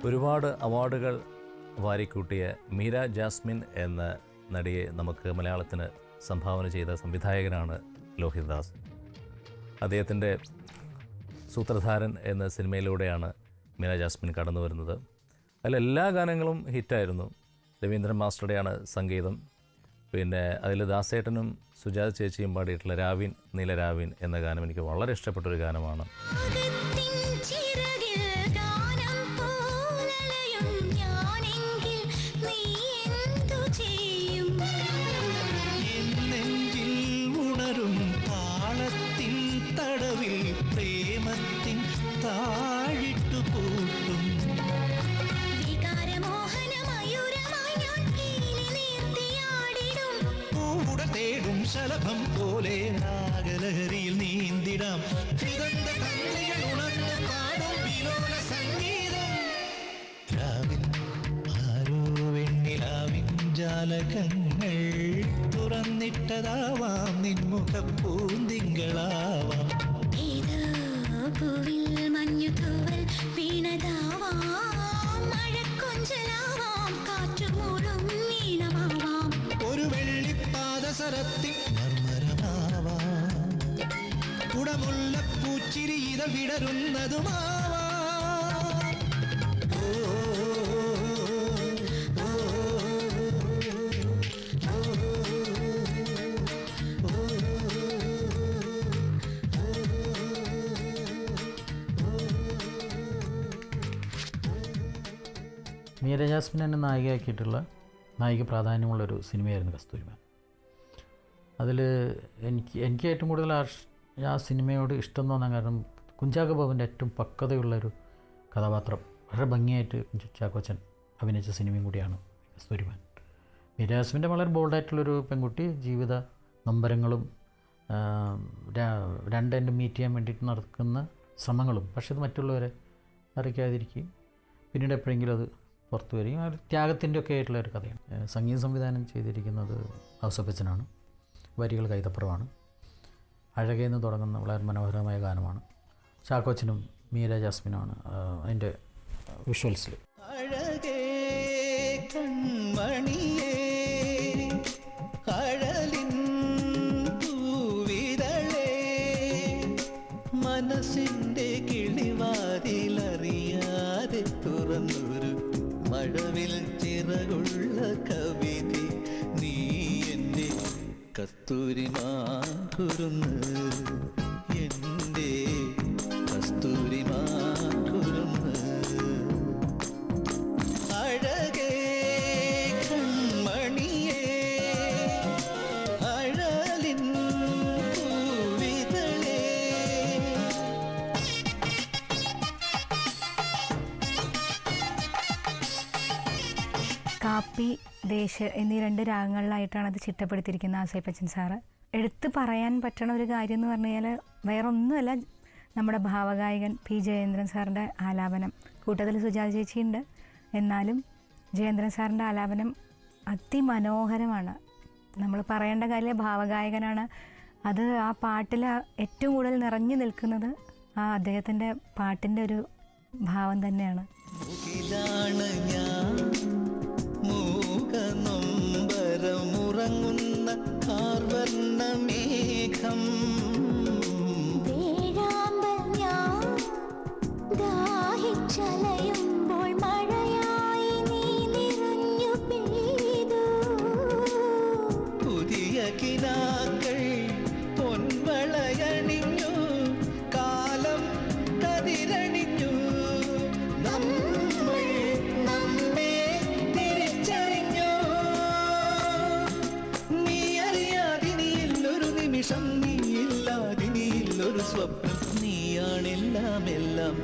ഒരുപാട് അവാർഡുകൾ വാരിക്കൂട്ടിയ മീര ജാസ്മിൻ എന്ന നടിയെ നമുക്ക് മലയാളത്തിന് സംഭാവന ചെയ്ത സംവിധായകനാണ് ലോഹിതദാസ്. അദ്ദേഹത്തിൻ്റെ സൂത്രധാരൻ എന്ന സിനിമയിലൂടെയാണ് മീര ജാസ്മിൻ കടന്നു വരുന്നത്. അതിലെല്ലാ ഗാനങ്ങളും ഹിറ്റായിരുന്നു. രവീന്ദ്രൻ മാസ്റ്ററുടെയാണ് സംഗീതം. പിന്നെ അതിൽ ദാസേട്ടനും സുജാത ചേച്ചിയും പാടിയിട്ടുള്ള രാവിൻ നീലരാവിൻ എന്ന ഗാനം എനിക്ക് വളരെ ഇഷ്ടപ്പെട്ടൊരു ഗാനമാണ്. ശലഭം പോലെ നാഗലഹരിയിൽ നീന്തിടാം. രാവിൻ ആരോ വെണ്ണിലാവിൻ ജാലകങ്ങൾ തുറന്നിട്ടതാവാം, നിൻമുഖ പൂന്തിങ്കളാവാം. മഞ്ഞുതൂവൽ വീണതാവാം, മഴക്കൊഞ്ചലാവാം, കാറ്റുമൂളും ഈണമാവാം. ഒരു വെള്ളിപ്പാദസരത്തിൽ മർമരമാവാം, കുടമുള്ള പൂച്ചിരി ഇത വിടരുന്നതുമാവാം. മീര ജാസ്മിൻ എന്നെ നായികയാക്കിയിട്ടുള്ള നായിക പ്രാധാന്യമുള്ളൊരു സിനിമയായിരുന്നു കസ്തൂരിമാൻ. അതിൽ എനിക്ക് ഏറ്റവും കൂടുതൽ ആ സിനിമയോട് ഇഷ്ടം തോന്നാൻ കാരണം കുഞ്ചാക്കോ ബോബൻ്റെ ഏറ്റവും പക്വതയുള്ളൊരു കഥാപാത്രം വളരെ ഭംഗിയായിട്ട് ചാക്കോച്ചൻ അഭിനയിച്ച സിനിമയും കൂടിയാണ് കസ്തൂരിമാൻ. മീര ജാസ്മിൻ്റെ വളരെ ബോൾഡായിട്ടുള്ളൊരു പെൺകുട്ടി, ജീവിത നൊമ്പരങ്ങളും രണ്ടെണ്ണം മീറ്റ് ചെയ്യാൻ വേണ്ടിയിട്ട് നടക്കുന്ന ശ്രമങ്ങളും, പക്ഷേ അത് മറ്റുള്ളവരെ അറിയിക്കാതിരിക്കുകയും പിന്നീട് എപ്പോഴെങ്കിലും അത് പുറത്തു വരികയും ആ ത്യാഗത്തിൻ്റെ ഒക്കെ ആയിട്ടുള്ളൊരു കഥയാണ്. സംഗീത സംവിധാനം ചെയ്തിരിക്കുന്നത് ഔസപ്പച്ചനാണ്, വരികൾ കൈതപ്പുറമാണ്. അഴകേന്ന് തുടങ്ങുന്ന വളരെ മനോഹരമായ ഗാനമാണ്. ചാക്കോച്ചനും മീര ജാസ്മിനുമാണ് അതിൻ്റെ വിഷ്വൽസിൽ. അഴകേ കൺമണിയേ അഴലിൻ പൂവിതളേ, മനസ്സിൻ്റെ കിളിവാതിലറിയാതെ തുറന്നൊരു മഴവിൽ ചിറകുള്ള കവിത, നീ എൻ്റെ കസ്തൂരിമാൻ കുരുന്ന്, എൻ്റെ കസ്തൂരിമാൻ കുരുന്ന്. അഴകേ കൺമണിയേ അഴലിൻ പൂവിതളേ. കാപ്പി, ദേശ് എന്നീ 2 രാഗങ്ങളിലായിട്ടാണ് അത് ചിട്ടപ്പെടുത്തിയിരിക്കുന്നത് ഔസേപ്പച്ചൻ സാറ്. എടുത്ത് പറയാൻ പറ്റണ ഒരു കാര്യം എന്ന് പറഞ്ഞു കഴിഞ്ഞാൽ വേറൊന്നുമല്ല, നമ്മുടെ ഭാവഗായകൻ പി ജയേന്ദ്രൻ സാറിൻ്റെ ആലാപനം. കൂട്ടത്തിൽ സുജാത ചേച്ചിയുണ്ട്, എന്നാലും ജയേന്ദ്രൻ സാറിൻ്റെ ആലാപനം അതിമനോഹരമാണ്. നമ്മൾ പറയേണ്ട കാര്യം ഭാവഗായകനാണ്. അത് ആ പാട്ടിൽ ഏറ്റവും കൂടുതൽ നിറഞ്ഞു നിൽക്കുന്നത് ആ അദ്ദേഹത്തിൻ്റെ പാട്ടിൻ്റെ ഒരു ഭാവം തന്നെയാണ്. മൂകനൊമ്പരമുറങ്ങുന്ന ആർവർണ്ണമേഘം, ദാഹിച്ചലയുമ്പോൾ മഴയായി നീ നിറഞ്ഞു പെയ്തു. പുതിയ കിനാക്കൾ പൊൻവളയണിഞ്ഞു, കാലം കതിരണിഞ്ഞു, നമ്മെ തിരിച്ചറിഞ്ഞു. നീ അറിയാതിനിയില്ലൊരു നിമിഷം, നീയില്ലാതിനിയില്ലൊരു സ്വപ്നം, നീയാണെല്ലാം എല്ലാം.